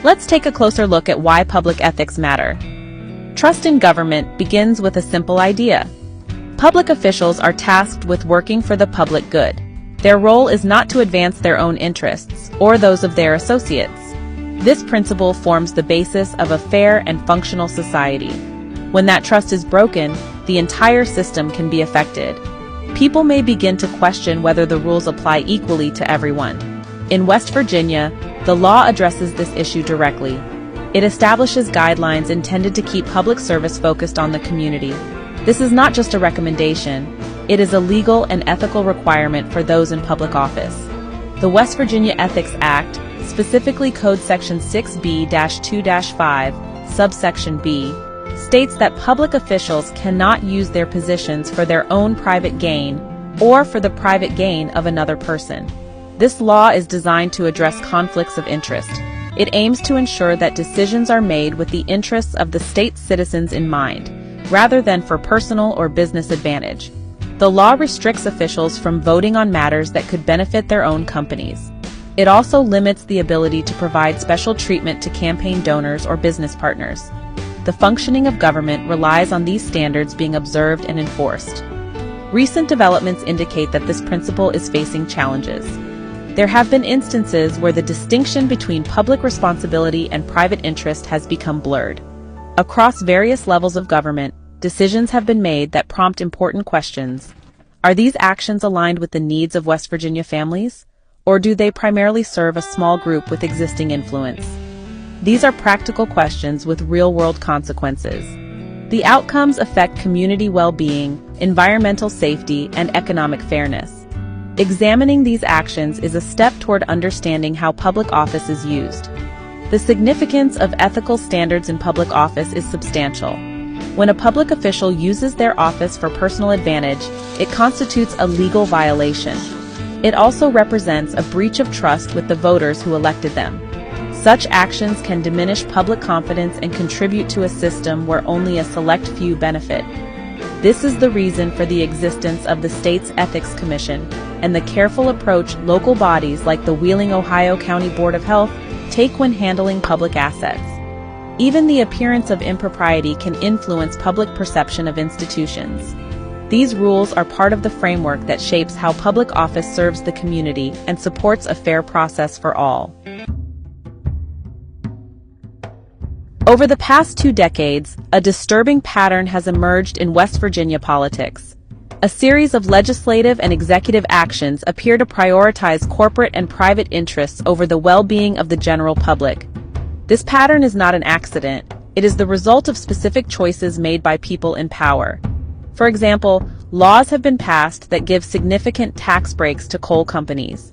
Let's take a closer look at why public ethics matter. Trust in government begins with a simple idea. Public officials are tasked with working for the public good. Their role is not to advance their own interests or those of their associates. This principle forms the basis of a fair and functional society. When that trust is broken, the entire system can be affected. People may begin to question whether the rules apply equally to everyone. In West Virginia, the law addresses this issue directly. It establishes guidelines intended to keep public service focused on the community. This is not just a recommendation, it is a legal and ethical requirement for those in public office. The West Virginia Ethics Act, specifically Code Section 6B-2-5, subsection B, states that public officials cannot use their positions for their own private gain or for the private gain of another person. This law is designed to address conflicts of interest. It aims to ensure that decisions are made with the interests of the state's citizens in mind, rather than for personal or business advantage. The law restricts officials from voting on matters that could benefit their own companies. It also limits the ability to provide special treatment to campaign donors or business partners. The functioning of government relies on these standards being observed and enforced. Recent developments indicate that this principle is facing challenges. There have been instances where the distinction between public responsibility and private interest has become blurred. Across various levels of government, decisions have been made that prompt important questions. Are these actions aligned with the needs of West Virginia families? Or do they primarily serve a small group with existing influence? These are practical questions with real-world consequences. The outcomes affect community well-being, environmental safety, and economic fairness. Examining these actions is a step toward understanding how public office is used. The significance of ethical standards in public office is substantial. When a public official uses their office for personal advantage, it constitutes a legal violation. It also represents a breach of trust with the voters who elected them. Such actions can diminish public confidence and contribute to a system where only a select few benefit. This is the reason for the existence of the state's Ethics Commission and the careful approach local bodies like the Wheeling, Ohio County Board of Health take when handling public assets. Even the appearance of impropriety can influence public perception of institutions. These rules are part of the framework that shapes how public office serves the community and supports a fair process for all. Over the past 2 decades, a disturbing pattern has emerged in West Virginia politics. A series of legislative and executive actions appear to prioritize corporate and private interests over the well-being of the general public. This pattern is not an accident. It is the result of specific choices made by people in power. For example, laws have been passed that give significant tax breaks to coal companies.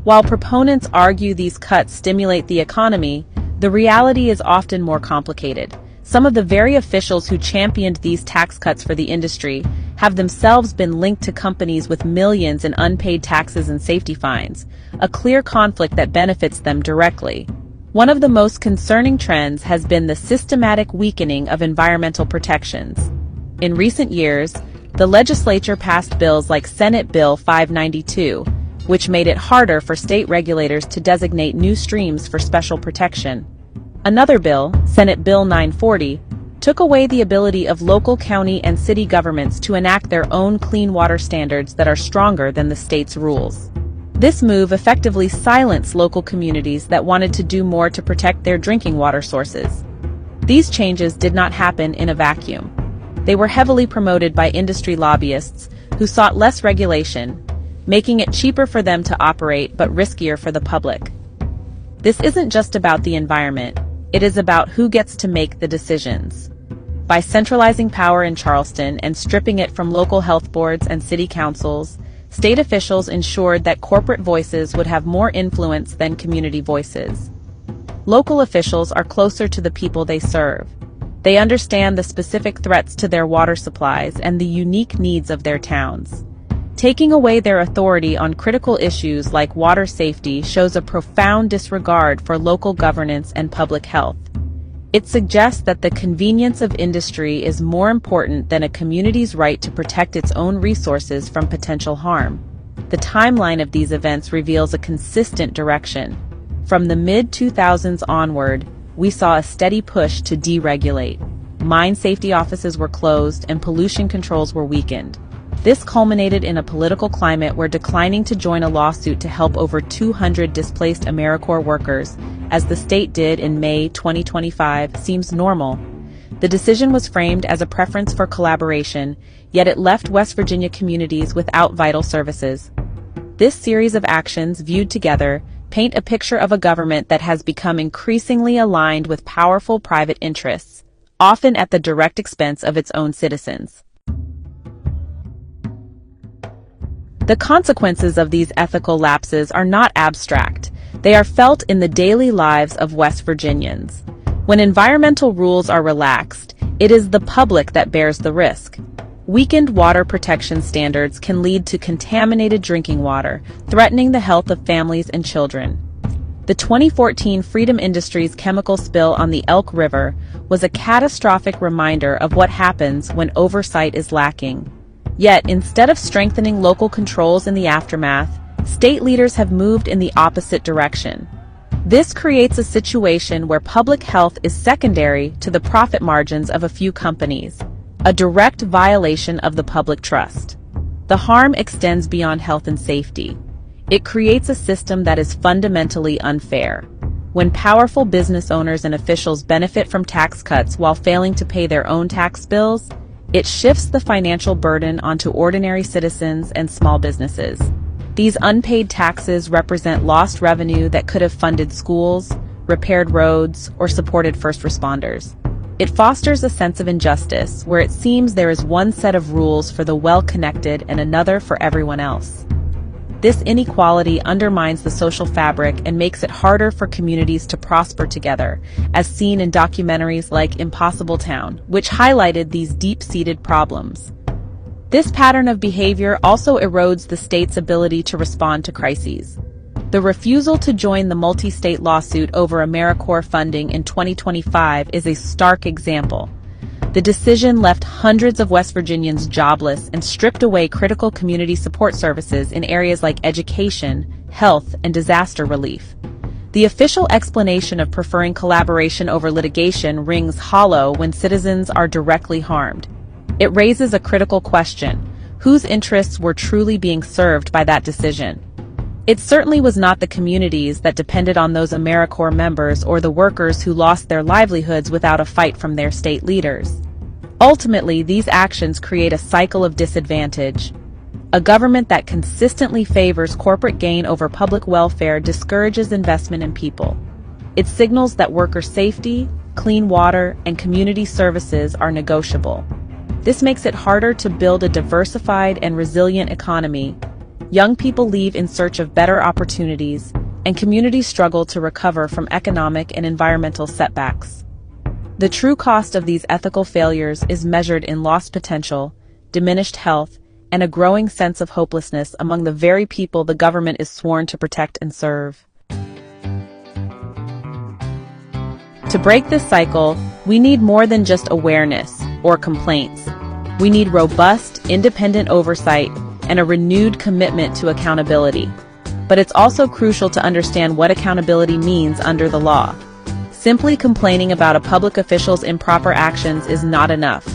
While proponents argue these cuts stimulate the economy, the reality is often more complicated. Some of the very officials who championed these tax cuts for the industry have themselves been linked to companies with millions in unpaid taxes and safety fines, a clear conflict that benefits them directly. One of the most concerning trends has been the systematic weakening of environmental protections. In recent years, the legislature passed bills like Senate Bill 592, which made it harder for state regulators to designate new streams for special protection. Another bill, Senate Bill 940, took away the ability of local county and city governments to enact their own clean water standards that are stronger than the state's rules. This move effectively silenced local communities that wanted to do more to protect their drinking water sources. These changes did not happen in a vacuum. They were heavily promoted by industry lobbyists who sought less regulation, making it cheaper for them to operate but riskier for the public. This isn't just about the environment, it is about who gets to make the decisions. By centralizing power in Charleston and stripping it from local health boards and city councils, state officials ensured that corporate voices would have more influence than community voices. Local officials are closer to the people they serve. They understand the specific threats to their water supplies and the unique needs of their towns. Taking away their authority on critical issues like water safety shows a profound disregard for local governance and public health. It suggests that the convenience of industry is more important than a community's right to protect its own resources from potential harm. The timeline of these events reveals a consistent direction. From the mid-2000s onward, we saw a steady push to deregulate. Mine safety offices were closed and pollution controls were weakened. This culminated in a political climate where declining to join a lawsuit to help over 200 displaced AmeriCorps workers, as the state did in May 2025, seems normal. The decision was framed as a preference for collaboration, yet it left West Virginia communities without vital services. This series of actions, viewed together, paint a picture of a government that has become increasingly aligned with powerful private interests, often at the direct expense of its own citizens. The consequences of these ethical lapses are not abstract. They are felt in the daily lives of West Virginians. When environmental rules are relaxed, it is the public that bears the risk. Weakened water protection standards can lead to contaminated drinking water, threatening the health of families and children. The 2014 Freedom Industries chemical spill on the Elk River was a catastrophic reminder of what happens when oversight is lacking. Yet, instead of strengthening local controls in the aftermath, state leaders have moved in the opposite direction. This creates a situation where public health is secondary to the profit margins of a few companies, a direct violation of the public trust. The harm extends beyond health and safety. It creates a system that is fundamentally unfair. When powerful business owners and officials benefit from tax cuts while failing to pay their own tax bills, it shifts the financial burden onto ordinary citizens and small businesses. These unpaid taxes represent lost revenue that could have funded schools, repaired roads, or supported first responders. It fosters a sense of injustice, where it seems there is one set of rules for the well-connected and another for everyone else. This inequality undermines the social fabric and makes it harder for communities to prosper together, as seen in documentaries like Impossible Town, which highlighted these deep-seated problems. This pattern of behavior also erodes the state's ability to respond to crises. The refusal to join the multi-state lawsuit over AmeriCorps funding in 2025 is a stark example. The decision left hundreds of West Virginians jobless and stripped away critical community support services in areas like education, health, and disaster relief. The official explanation of preferring collaboration over litigation rings hollow when citizens are directly harmed. It raises a critical question: whose interests were truly being served by that decision? It certainly was not the communities that depended on those AmeriCorps members or the workers who lost their livelihoods without a fight from their state leaders. Ultimately, these actions create a cycle of disadvantage. A government that consistently favors corporate gain over public welfare discourages investment in people. It signals that worker safety, clean water, and community services are negotiable. This makes it harder to build a diversified and resilient economy. Young people leave in search of better opportunities, and communities struggle to recover from economic and environmental setbacks. The true cost of these ethical failures is measured in lost potential, diminished health, and a growing sense of hopelessness among the very people the government is sworn to protect and serve. To break this cycle, we need more than just awareness or complaints. We need robust, independent oversight and a renewed commitment to accountability. But it's also crucial to understand what accountability means under the law. Simply complaining about a public official's improper actions is not enough.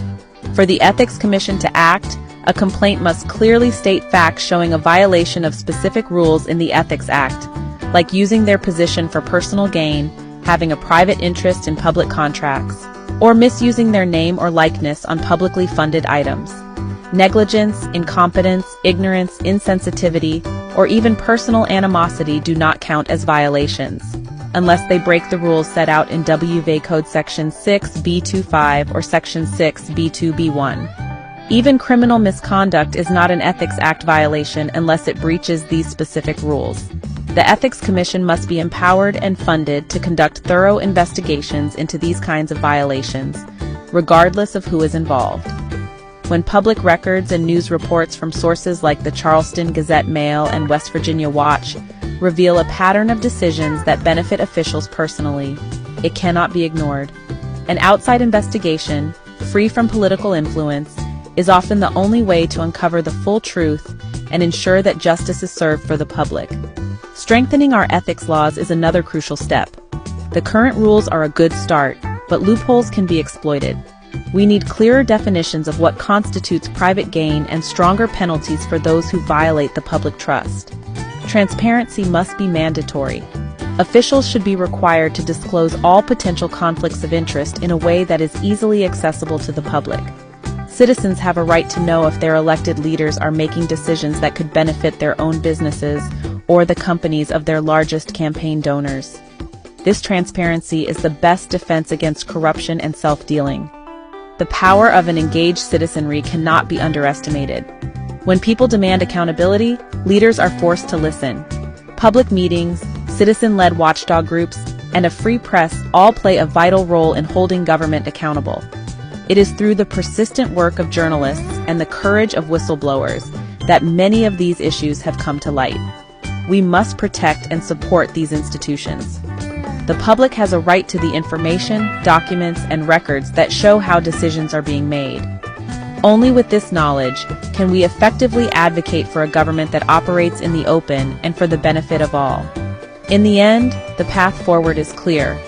For the Ethics Commission to act, a complaint must clearly state facts showing a violation of specific rules in the Ethics Act, like using their position for personal gain, having a private interest in public contracts, or misusing their name or likeness on publicly funded items. Negligence, incompetence, ignorance, insensitivity, or even personal animosity do not count as violations, unless they break the rules set out in WVA Code Section 6B25 or Section 6B2B1. Even criminal misconduct is not an Ethics Act violation unless it breaches these specific rules. The Ethics Commission must be empowered and funded to conduct thorough investigations into these kinds of violations, regardless of who is involved. When public records and news reports from sources like the Charleston Gazette-Mail and West Virginia Watch reveal a pattern of decisions that benefit officials personally, it cannot be ignored. An outside investigation, free from political influence, is often the only way to uncover the full truth and ensure that justice is served for the public. Strengthening our ethics laws is another crucial step. The current rules are a good start, but loopholes can be exploited. We need clearer definitions of what constitutes private gain and stronger penalties for those who violate the public trust. Transparency must be mandatory. Officials should be required to disclose all potential conflicts of interest in a way that is easily accessible to the public. Citizens have a right to know if their elected leaders are making decisions that could benefit their own businesses or the companies of their largest campaign donors. This transparency is the best defense against corruption and self-dealing. The power of an engaged citizenry cannot be underestimated. When people demand accountability, leaders are forced to listen. Public meetings, citizen-led watchdog groups, and a free press all play a vital role in holding government accountable. It is through the persistent work of journalists and the courage of whistleblowers that many of these issues have come to light. We must protect and support these institutions. The public has a right to the information, documents, and records that show how decisions are being made. Only with this knowledge can we effectively advocate for a government that operates in the open and for the benefit of all. In the end, the path forward is clear.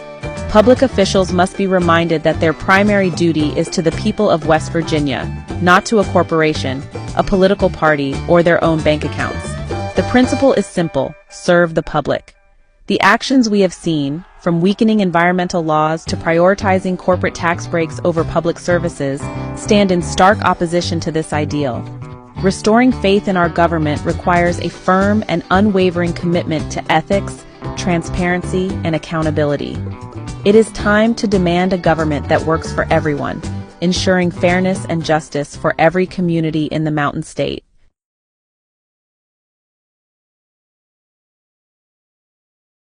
Public officials must be reminded that their primary duty is to the people of West Virginia, not to a corporation, a political party, or their own bank accounts. The principle is simple: serve the public. The actions we have seen, from weakening environmental laws to prioritizing corporate tax breaks over public services, stand in stark opposition to this ideal. Restoring faith in our government requires a firm and unwavering commitment to ethics, transparency, and accountability. It is time to demand a government that works for everyone, ensuring fairness and justice for every community in the Mountain State.